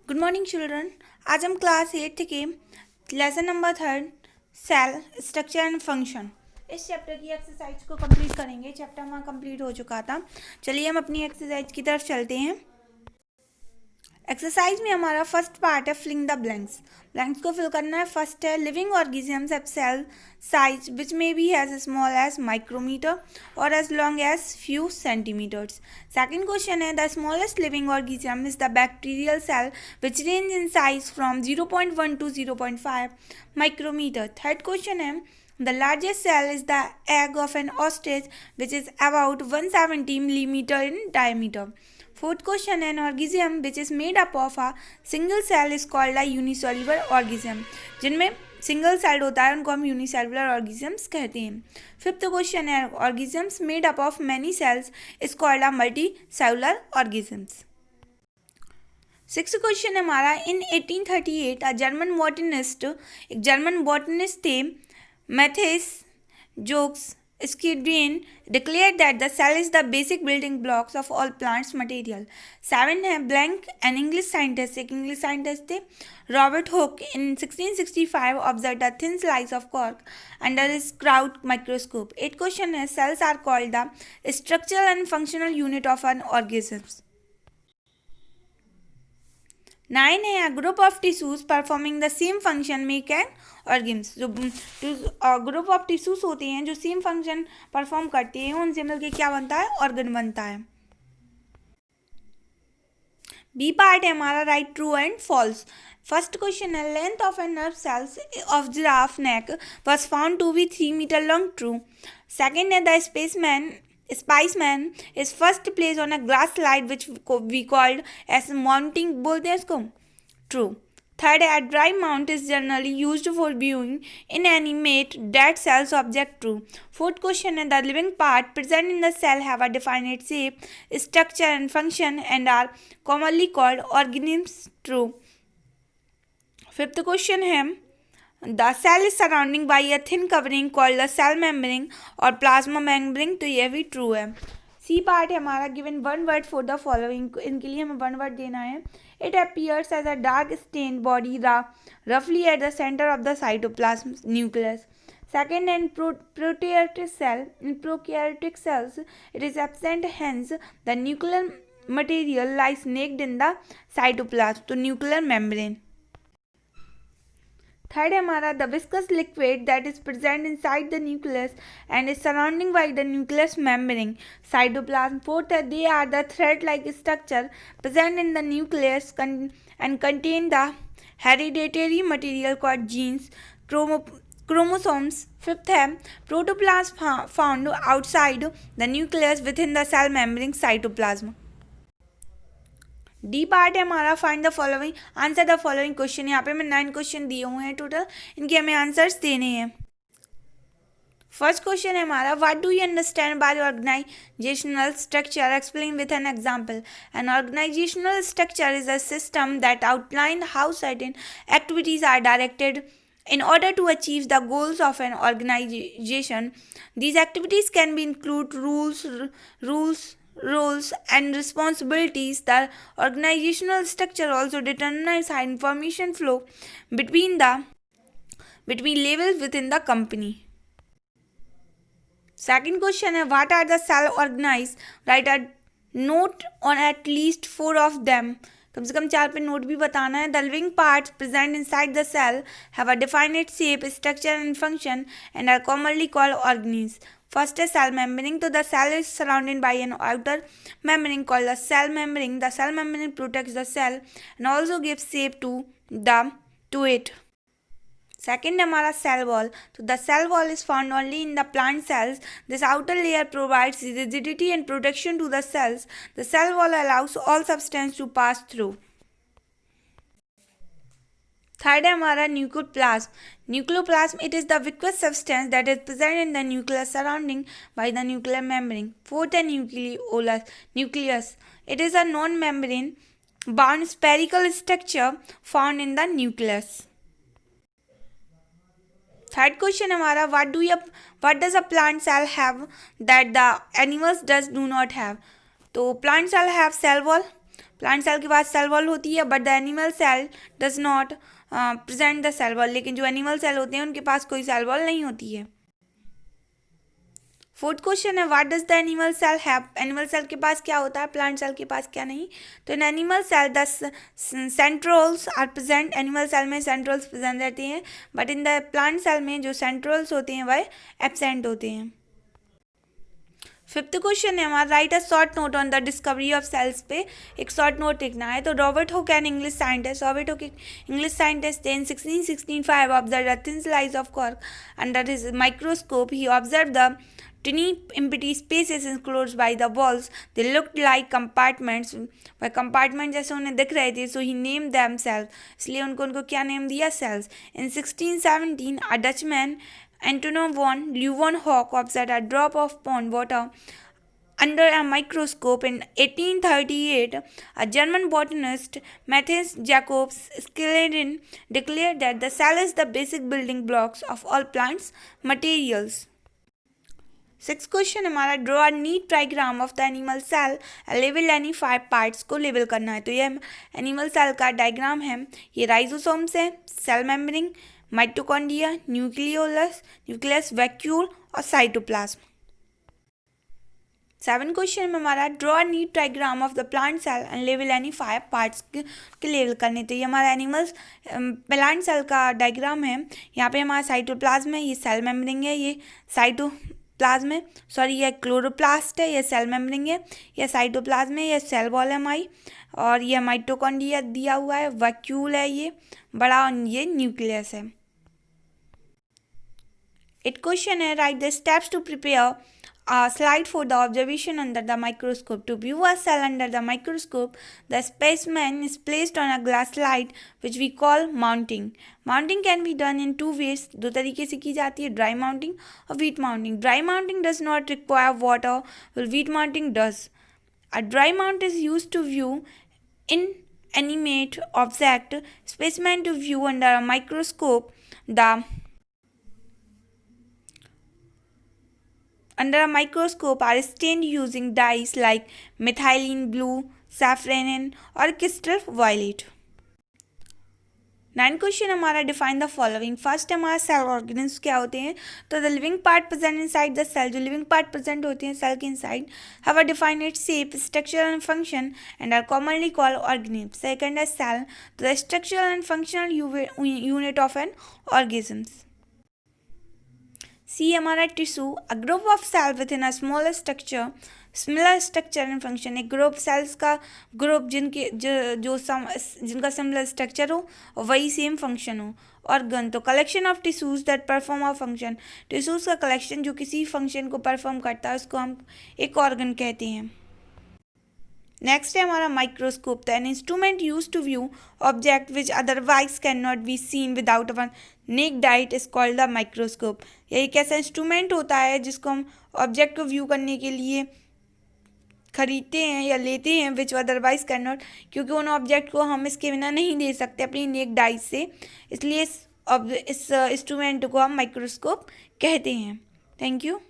Good morning children. आज हम class 8th के lesson number 3 cell structure and function इस चैप्टर की एक्सरसाइज को कंप्लीट करेंगे। चैप्टर हमारा कंप्लीट हो चुका था। चलिए हम अपनी एक्सरसाइज की तरफ चलते हैं। एक्सरसाइज में हमारा फर्स्ट पार्ट है फिलिंग द ब्लैंक्स। ब्लैंक्स को फिल करना है। फर्स्ट है living organisms have cell size which may be as small as micrometer और as long as few centimetres. Second question है the smallest living organism is the bacterial cell which range in size from 0.1 to 0.5 micrometer. Third question है the largest cell is the egg of an ostrich which is about 170 millimeter in diameter. Fourth question, an organism which is made up of a single cell is called a unicellular organism. जिनमें single cell होता है उनको हम unicellular organisms कहते हैं। Fifth question है organisms made up of many cells is called a multi cellular organisms. Six question है हमारा इन 1838 एक जर्मन बॉटनिस्ट थे Matthias Jokes Skidrian declared that the cell is the basic building blocks of all plants material. 7 है blank N English scientist, एक English scientist थे Robert Hooke in 1665 observed a thin slice of cork under his Kraut microscope. 8 question है cells are called the structural and functional unit of an organism. 9 है a group of tissues performing the same function make an organism. जो group of tissues होते हैं जो same function perform करते हैं उनसे मिलकर क्या बनता है? ऑर्गन बनता है। बी पार्ट है हमारा right true and false. First question है length of an nerve cells of giraffe neck was found to be 3 metre long. True. Second है the Spiceman is first placed on a glass slide which we called as mounting बोलते हैं इसको। True. Third, a dry mount is generally used for viewing inanimate dead cells object. True. Fourth question is the living part present in the cell have a definite shape, structure and function and are commonly called organisms. True. Fifth question है the cell is surrounding by a thin covering called the cell membrane और plasma membrane, तो ये भी true है। सी part है हमारा given one word for the following, इनके लिए हमें वन वर्ड देना है। It appears as a dark stain body रफली at the centre of the cytoplasm nucleus. Second, in prokaryotic cells, it is absent, hence the nuclear material lies naked in the cytoplasm, तो nuclear membrane। Third है हमारा the viscous liquid that is present inside the nucleus and is surrounding by the nucleus membrane, cytoplasm. Fourth है they are the thread-like structure present in the nucleus and contain the hereditary material called genes, chromosomes. Fifth है protoplasm found outside the nucleus within the cell membrane, cytoplasm. D part है हमारा find the following answer the following question. यहाँ पे मैं 9 question दिए हुए हैं total, इनके हमें आंसर्स देने हैं। फर्स्ट क्वेश्चन है हमारा what do you understand by organisational structure, explain with an example. An organisational structure is a system that outline how certain activities are directed in order to achieve the goals of an organization. These activities can be include roles and responsibilities. The organizational structure also determines how information flow between levels within the company. Second question है what are the cell organized? Write a note on at least 4 of them. कम से कम 4 पे note भी बताना है। The living parts present inside the cell have a defined shape, structure and function and are commonly called organelles. First है cell membrane, तो the cell is surrounded by an outer membrane called the cell membrane. The cell membrane protects the cell and also gives shape to it. Second हमारा cell wall, तो the cell wall is found only in the plant cells. This outer layer provides rigidity and protection to the cells. The cell wall allows all substance to pass through. Third है हमारा nucleoplasm. It is the viscous substance that is present in the nucleus surrounding by the nuclear membrane. Fourth है nucleus. It is a non-membrane bound spherical structure found in the nucleus. Third question हमारा what does a plant cell have that the animals do not have. तो plant cell have cell wall, plant cell के पास cell wall होती है, but the animal cell does not present the cell wall, लेकिन जो animal cell होते हैं उनके पास कोई सेल वॉल नहीं होती है। फोर्थ क्वेश्चन है what does the animal cell have, animal cell के पास क्या होता है, प्लांट सेल के पास क्या नहीं। तो in animal cell the centrioles are present, animal cell में सेंट्रोल्स प्रेजेंट रहते हैं, but in the plant cell में जो सेंट्रोल्स होते हैं वह एब्सेंट होते हैं। फिफ्थ क्वेश्चन है हमारा write a short note on the discovery of cells पे एक शॉर्ट नोट लिखना है। तो Robert Hooke an English scientist, Robert Hooke English scientist in 1665 observe the thin slice of cork under his microscope, he observe the tiny empty spaces enclosed by the walls, they looked like compartments, वह compartment जैसे उन्हें दिख रहे थे, so he named them cells, इसलिए उनको क्या name दिया, cells। In 1617 a Dutchman Antonio von Leeuwenhoek observed a drop of pond water under a microscope. In 1838 a German botanist Matthias Jacobs Schleiden declared that the cell is the basic building blocks of all plants materials। Six question हमारा draw a neat diagram of the animal cell, लेवल any 5 parts को लेवल करना है। तो ये animal cell का diagram है, ये राइजोसोम्स है, cell membrane, mitochondria, nucleus, vacuole और साइटोप्लाज्म। 7 क्वेश्चन में हमारा draw a neat diagram of the plant cell and लेवल एनी 5 पार्ट्स के लेवल करने। तो ये हमारा एनिमल प्लांट सेल का डायग्राम है, यहाँ पे हमारा साइटोप्लाज्म है, ये सेल मेम्ब्रेन है, ये साइटोप्लाज्म है, सॉरी ये क्लोरोप्लास्ट है, ये सेल मेम्ब्रेन है, ये साइटोप्लाज्म है, ये सेल वॉल है हमारी, और ये माइटोकॉन्ड्रिया दिया हुआ है, वैक्यूल है ये बड़ा, और ये न्यूक्लियस है। 8 क्वेश्चन है write the steps to prepare a slide for the observation under the microscope. To view a cell under the microscope, the specimen is placed on a glass slide which we call mounting. Mounting can be done in 2 ways. दो तरीके से की जाती है, dry mounting और wet mounting. Dry mounting does not require water, while wet mounting does. A dry mount is used to view inanimate object specimen to view under a microscope. Under a microscope are stained using dyes like methylene blue, saffron और crystal violet। 9 question हमारा define the following. First हमारा cell organs क्या होते हैं। तो the living part present inside the cell, जो living part present होते हैं सेल के inside, have a defined shape, structure and function and are commonly called organism. Second है सेल, तो the structural and functional unit of an organism. C हमारा tissue, a group of cell within a smaller structure, similar structure and function. एक group sales का group जिनका similar structure हो और वही same function हो। Organ, तो collection of tissues that perform a function, tissues का कलेक्शन जो किसी फंक्शन को परफॉर्म करता है उसको हम एक ऑर्गन कहते हैं। नेक्स्ट है हमारा माइक्रोस्कोप, तो an instrument use to view object which otherwise can not be seen without our naked eye is called the microscope. यह एक ऐसा इंस्ट्रूमेंट होता है जिसको हम ऑब्जेक्ट को व्यू करने के लिए खरीदते हैं या लेते हैं, विच अदरवाइज कैन नॉट, क्योंकि उन ऑब्जेक्ट को हम इसके बिना नहीं दे सकते अपनी नेक्ड आई से, इसलिए इस इंस्ट्रूमेंट को हम माइक्रोस्कोप कहते हैं। Thank you.